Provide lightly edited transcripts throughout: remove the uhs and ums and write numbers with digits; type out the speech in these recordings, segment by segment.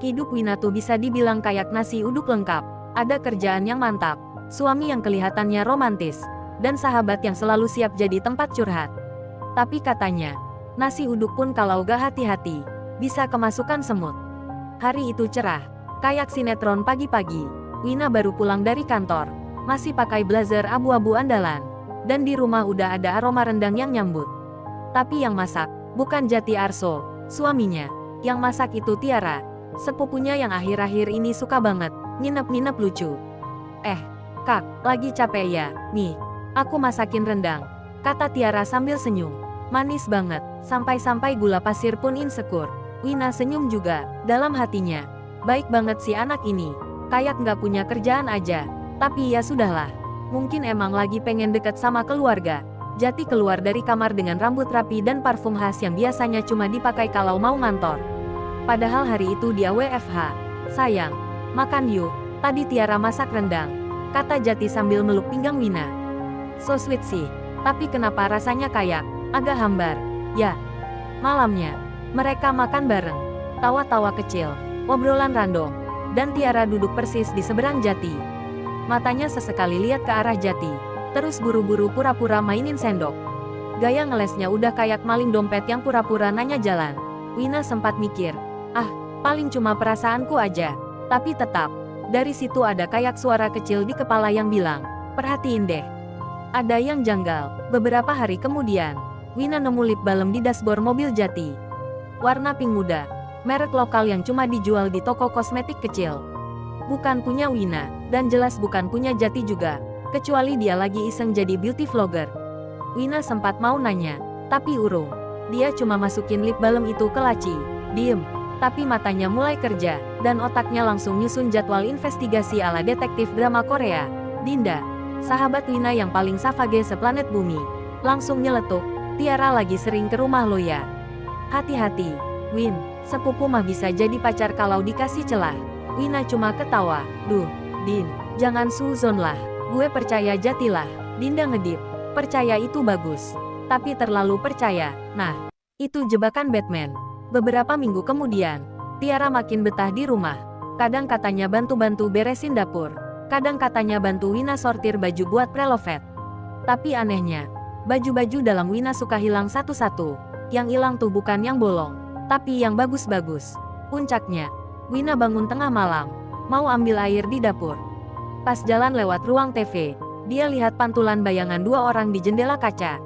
Hidup Wina tuh bisa dibilang kayak nasi uduk lengkap. Ada kerjaan yang mantap, suami yang kelihatannya romantis, dan sahabat yang selalu siap jadi tempat curhat. Tapi katanya, nasi uduk pun kalau gak hati-hati, bisa kemasukan semut. Hari itu cerah, kayak sinetron pagi-pagi. Wina baru pulang dari kantor, masih pakai blazer abu-abu andalan, dan di rumah udah ada aroma rendang yang nyambut. Tapi yang masak, bukan Jati Arso, suaminya. Yang masak itu Tiara, sepupunya yang akhir-akhir ini suka banget nginep-nginep lucu. Kak, lagi capek ya? Nih, aku masakin rendang, kata Tiara sambil senyum. Manis banget, sampai-sampai gula pasir pun insecure. Wina senyum juga, dalam hatinya. Baik banget si anak ini, kayak nggak punya kerjaan aja. Tapi ya sudahlah, mungkin emang lagi pengen deket sama keluarga. Jati keluar dari kamar dengan rambut rapi dan parfum khas yang biasanya cuma dipakai kalau mau ngantor. Padahal hari itu dia WFH. Sayang, makan yuk, tadi Tiara masak rendang, kata Jati sambil meluk pinggang Wina. So sweet sih, tapi kenapa rasanya kayak agak hambar, ya? Malamnya, mereka makan bareng, tawa-tawa kecil, obrolan random, dan Tiara duduk persis di seberang Jati. Matanya sesekali lihat ke arah Jati, terus buru-buru pura-pura mainin sendok. Gaya ngelesnya udah kayak maling dompet yang pura-pura nanya jalan. Wina sempat mikir, paling cuma perasaanku aja. Tapi tetap, dari situ ada kayak suara kecil di kepala yang bilang, perhatiin deh. Ada yang janggal. Beberapa hari kemudian, Wina nemu lip balm di dashboard mobil Jati. Warna pink muda, merek lokal yang cuma dijual di toko kosmetik kecil. Bukan punya Wina, dan jelas bukan punya Jati juga, kecuali dia lagi iseng jadi beauty vlogger. Wina sempat mau nanya, tapi urung. Dia cuma masukin lip balm itu ke laci, diem. Tapi matanya mulai kerja, dan otaknya langsung nyusun jadwal investigasi ala detektif drama Korea. Dinda, sahabat Wina yang paling savage seplanet bumi, langsung nyeletuk, Tiara lagi sering ke rumah lo ya. Hati-hati, Win, sepupu mah bisa jadi pacar kalau dikasih celah. Wina cuma ketawa, duh, Din, jangan suzon lah, gue percaya Jatilah. Dinda ngedip, percaya itu bagus, tapi terlalu percaya, nah, itu jebakan Batman. Beberapa minggu kemudian, Tiara makin betah di rumah. Kadang katanya bantu-bantu beresin dapur, kadang katanya bantu Wina sortir baju buat prelovet. Tapi anehnya, baju-baju dalam Wina suka hilang satu-satu. Yang hilang tuh bukan yang bolong, tapi yang bagus-bagus. Puncaknya, Wina bangun tengah malam, mau ambil air di dapur. Pas jalan lewat ruang TV, dia lihat pantulan bayangan dua orang di jendela kaca.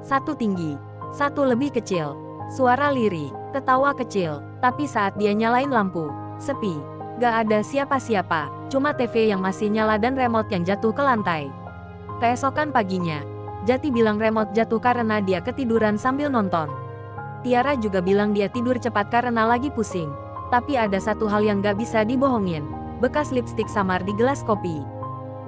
Satu tinggi, satu lebih kecil. Suara lirih, ketawa kecil, tapi saat dia nyalain lampu, sepi. Gak ada siapa-siapa, cuma TV yang masih nyala dan remote yang jatuh ke lantai. Keesokan paginya, Jati bilang remote jatuh karena dia ketiduran sambil nonton. Tiara juga bilang dia tidur cepat karena lagi pusing. Tapi ada satu hal yang gak bisa dibohongin, bekas lipstik samar di gelas kopi.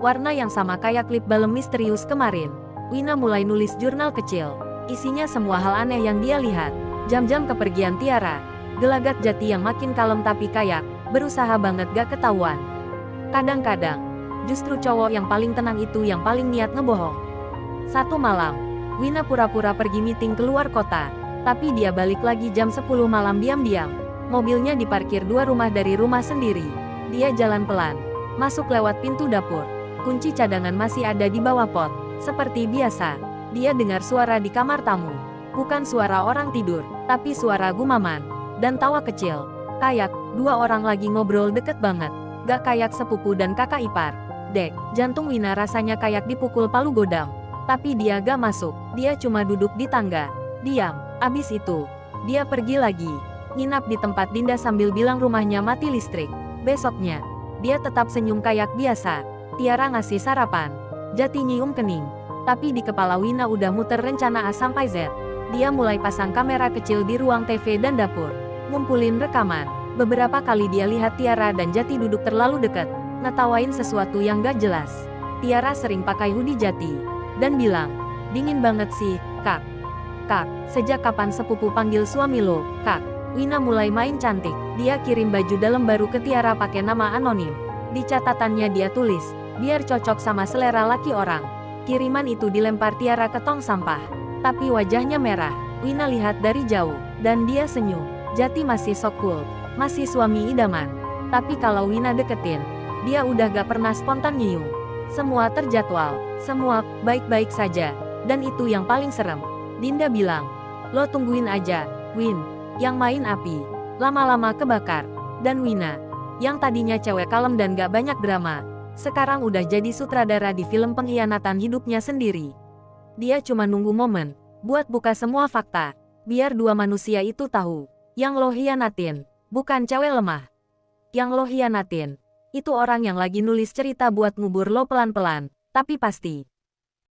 Warna yang sama kayak lip balm misterius kemarin. Wina mulai nulis jurnal kecil, isinya semua hal aneh yang dia lihat. Jam-jam kepergian Tiara, gelagat Jati yang makin kalem tapi kayak berusaha banget gak ketahuan. Kadang-kadang, justru cowok yang paling tenang itu yang paling niat ngebohong. Satu malam, Wina pura-pura pergi meeting keluar kota, tapi dia balik lagi jam 10 malam diam-diam. Mobilnya diparkir 2 rumah dari rumah sendiri. Dia jalan pelan, masuk lewat pintu dapur. Kunci cadangan masih ada di bawah pot. Seperti biasa, dia dengar suara di kamar tamu. Bukan suara orang tidur, tapi suara gumaman dan tawa kecil. Kayak 2 orang lagi ngobrol deket banget. Gak kayak sepupu dan kakak ipar. Dek, jantung Wina rasanya kayak dipukul palu godam. Tapi dia gak masuk, dia cuma duduk di tangga. Diam, abis itu, dia pergi lagi. Nginap di tempat Dinda sambil bilang rumahnya mati listrik. Besoknya, dia tetap senyum kayak biasa. Tiara ngasih sarapan. Jati nyium kening. Tapi di kepala Wina udah muter rencana A sampai Z. Dia mulai pasang kamera kecil di ruang TV dan dapur. Ngumpulin rekaman. Beberapa kali dia lihat Tiara dan Jati duduk terlalu dekat, ngetawain sesuatu yang gak jelas. Tiara sering pakai hoodie Jati, dan bilang, dingin banget sih, Kak. Kak, sejak kapan sepupu panggil suami lo, Kak? Wina mulai main cantik. Dia kirim baju dalam baru ke Tiara pakai nama anonim. Di catatannya dia tulis, biar cocok sama selera laki orang. Kiriman itu dilempar Tiara ke tong sampah. Tapi wajahnya merah. Wina lihat dari jauh, dan dia senyum. Jati masih so cool. masih suami idaman. Tapi kalau Wina deketin, dia udah gak pernah spontan nyium. Semua terjadwal, semua baik-baik saja, dan itu yang paling serem. Dinda bilang, lo tungguin aja, Win, yang main api, lama-lama kebakar. Dan Wina, yang tadinya cewek kalem dan gak banyak drama, sekarang udah jadi sutradara di film pengkhianatan hidupnya sendiri. Dia cuma nunggu momen, buat buka semua fakta, biar dua manusia itu tahu, yang lo hianatin, bukan cewek lemah. Yang lo hianatin, itu orang yang lagi nulis cerita buat ngubur lo pelan-pelan, tapi pasti.